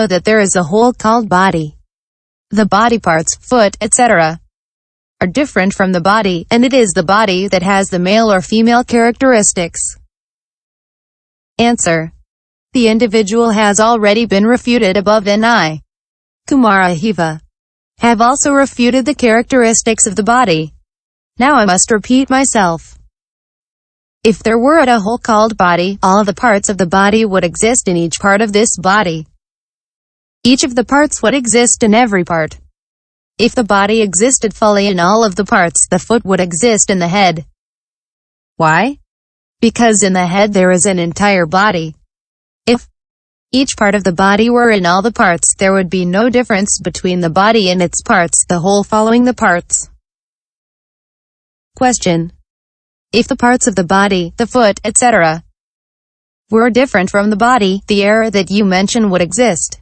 know that there is a whole called body. The body parts, foot, etc., are different from the body, and it is the body that has the male or female characteristics. Answer. The individual has already been refuted above, and I, Kumara Hiva, have also refuted the characteristics of the body. Now I must repeat myself. If there were a whole called body, all the parts of the body would exist in each part of this body. Each of the parts would exist in every part. If the body existed fully in all of the parts, the foot would exist in the head. Why? Because in the head there is an entire body. If each part of the body were in all the parts, there would be no difference between the body and its parts, the whole following the parts. Question. If the parts of the body, the foot, etc., were different from the body, the error that you mention would exist.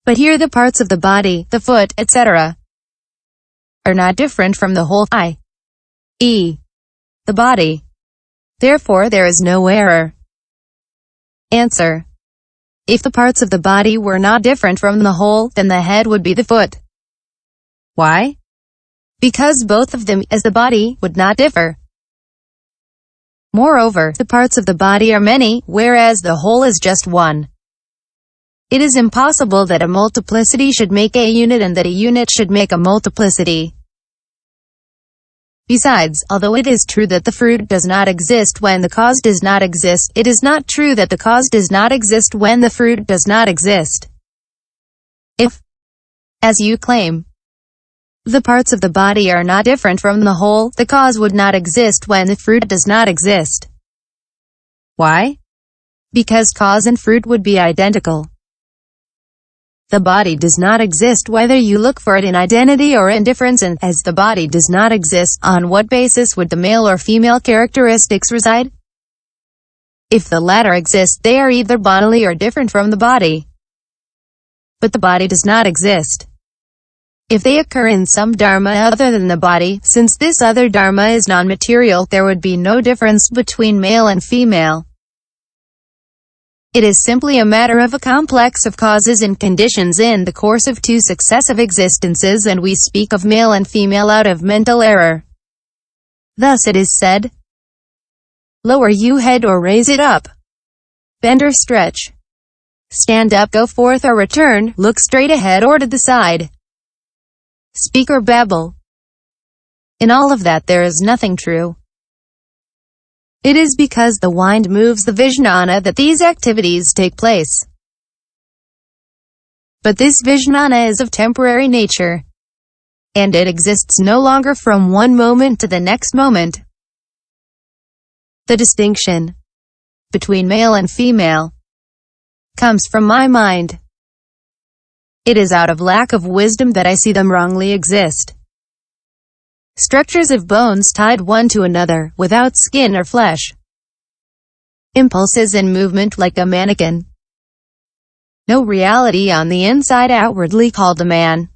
But here the parts of the body, the foot, etc., are not different from the whole, i.e., the body. Therefore there is no error. Answer. If the parts of the body were not different from the whole, then the head would be the foot. Why? Because both of them, as the body, would not differ. Moreover, the parts of the body are many, whereas the whole is just one. It is impossible that a multiplicity should make a unit and that a unit should make a multiplicity. Besides, although it is true that the fruit does not exist when the cause does not exist, it is not true that the cause does not exist when the fruit does not exist. If, as you claim, the parts of the body are not different from the whole, the cause would not exist when the fruit does not exist. Why? Because cause and fruit would be identical. The body does not exist whether you look for it in identity or in difference, and, as the body does not exist, on what basis would the male or female characteristics reside? If the latter exist, they are either bodily or different from the body. But the body does not exist. If they occur in some dharma other than the body, since this other dharma is non-material, there would be no difference between male and female. It is simply a matter of a complex of causes and conditions in the course of two successive existences, and we speak of male and female out of mental error. Thus it is said, lower you head or raise it up. Bend or stretch. Stand up, go forth or return, look straight ahead or to the side. Speak or babble. In all of that there is nothing true. It is because the mind moves the Vijnana that these activities take place. But this Vijnana is of temporary nature, and it exists no longer from one moment to the next moment. The distinction between male and female comes from my mind. It is out of lack of wisdom that I see them wrongly exist. Structures of bones tied one to another, without skin or flesh. Impulses in movement like a mannequin. No reality on the inside, outwardly called a man.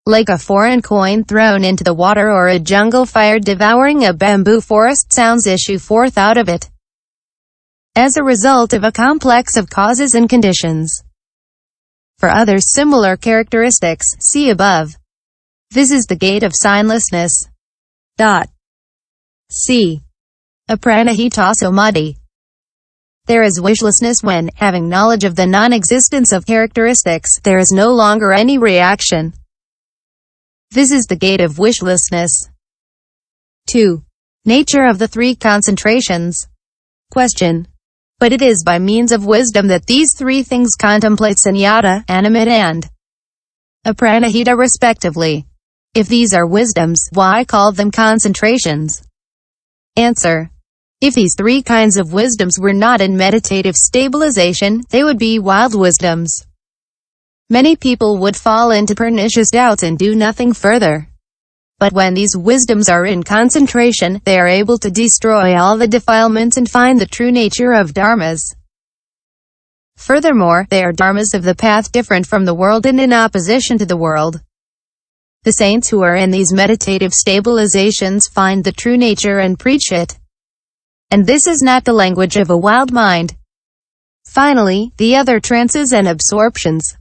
Like a foreign coin thrown into the water or a jungle fire devouring a bamboo forest, sounds issue forth out of it, as a result of a complex of causes and conditions. For other similar characteristics, see above. This is the gate of signlessness. C. Apranahitasamadi. There is wishlessness when, having knowledge of the non-existence of characteristics, there is no longer any reaction. This is the gate of wishlessness. 2. Nature of the three concentrations. Question. But it is by means of wisdom that these three things contemplate sunyata, animate and apranahita respectively. If these are wisdoms, why call them concentrations? Answer. If these three kinds of wisdoms were not in meditative stabilization, they would be wild wisdoms. Many people would fall into pernicious doubts and do nothing further. But when these wisdoms are in concentration, they are able to destroy all the defilements and find the true nature of dharmas. Furthermore, they are dharmas of the path, different from the world and in opposition to the world. The saints who are in these meditative stabilizations find the true nature and preach it. And this is not the language of a wild mind. Finally, the other trances and absorptions,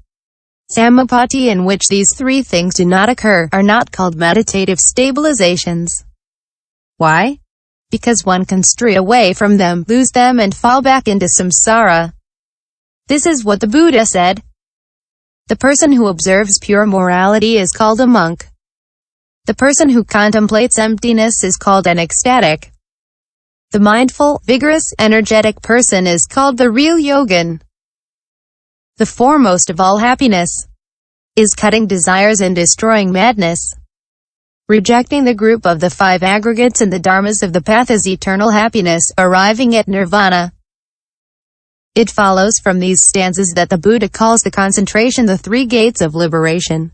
Samapati, in which these three things do not occur, are not called meditative stabilizations. Why? Because one can stray away from them, lose them, and fall back into samsara. This is what the Buddha said. The person who observes pure morality is called a monk. The person who contemplates emptiness is called an ecstatic. The mindful, vigorous, energetic person is called the real yogin. The foremost of all happiness is cutting desires and destroying madness. Rejecting the group of the five aggregates and the dharmas of the path is eternal happiness, arriving at nirvana. It follows from these stanzas that the Buddha calls the concentration the three gates of liberation.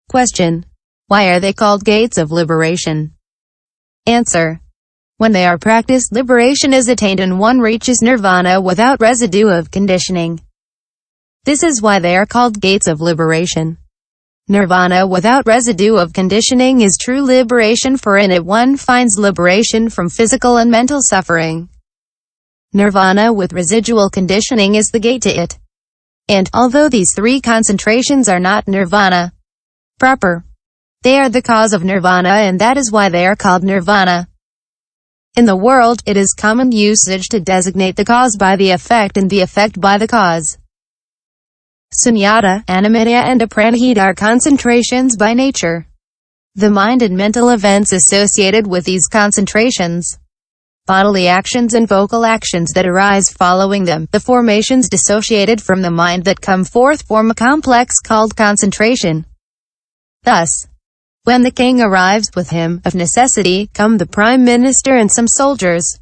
Question: why are they called gates of liberation? Answer: when they are practiced, liberation is attained and one reaches nirvana without residue of conditioning. This is why they are called gates of liberation. Nirvana without residue of conditioning is true liberation, for in it one finds liberation from physical and mental suffering. Nirvana with residual conditioning is the gate to it. And, although these three concentrations are not nirvana proper, they are the cause of nirvana, and that is why they are called nirvana. In the world, it is common usage to designate the cause by the effect and the effect by the cause. Sunyata, animidya, and apranahita are concentrations by nature. The mind and mental events associated with these concentrations, bodily actions and vocal actions that arise following them, the formations dissociated from the mind that come forth form a complex called concentration. Thus, when the king arrives, with him, of necessity, come the prime minister and some soldiers.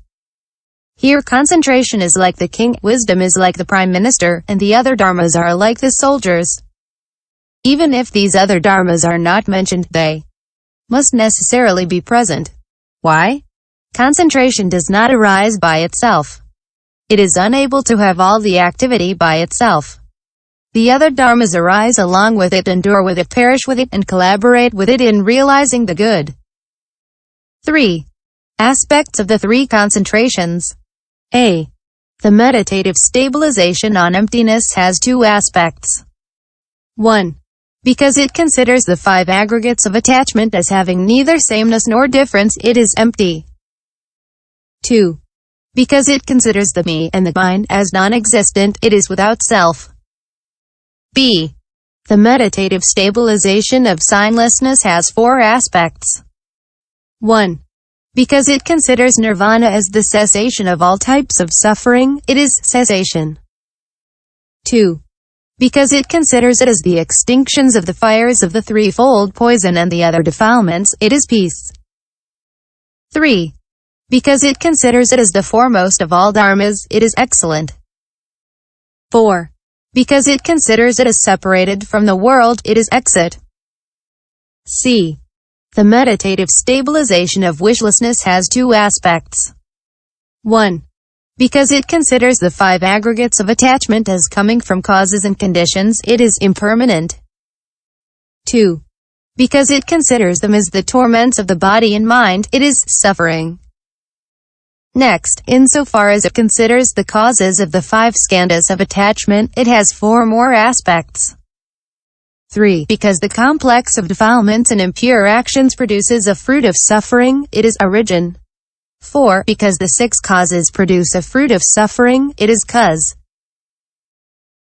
Here concentration is like the king, wisdom is like the prime minister, and the other dharmas are like the soldiers. Even if these other dharmas are not mentioned, they must necessarily be present. Why? Concentration does not arise by itself. It is unable to have all the activity by itself. The other dharmas arise along with it, endure with it, perish with it, and collaborate with it in realizing the good. 3. Aspects of the three concentrations. A. The meditative stabilization on emptiness has two aspects. 1. Because it considers the five aggregates of attachment as having neither sameness nor difference, it is empty. 2. Because it considers the me and the mind as non-existent, it is without self. B. The meditative stabilization of signlessness has four aspects. 1. Because it considers nirvana as the cessation of all types of suffering, it is cessation. 2. Because it considers it as the extinctions of the fires of the threefold poison and the other defilements, it is peace. 3. Because it considers it as the foremost of all dharmas, it is excellent. 4. Because it considers it as separated from the world, it is exit. C. The meditative stabilization of wishlessness has two aspects. 1. Because it considers the five aggregates of attachment as coming from causes and conditions, it is impermanent. 2. Because it considers them as the torments of the body and mind, it is suffering. Next, insofar as it considers the causes of the five skandhas of attachment, it has four more aspects. 3. Because the complex of defilements and impure actions produces a fruit of suffering, it is origin. 4. Because the six causes produce a fruit of suffering, it is cause.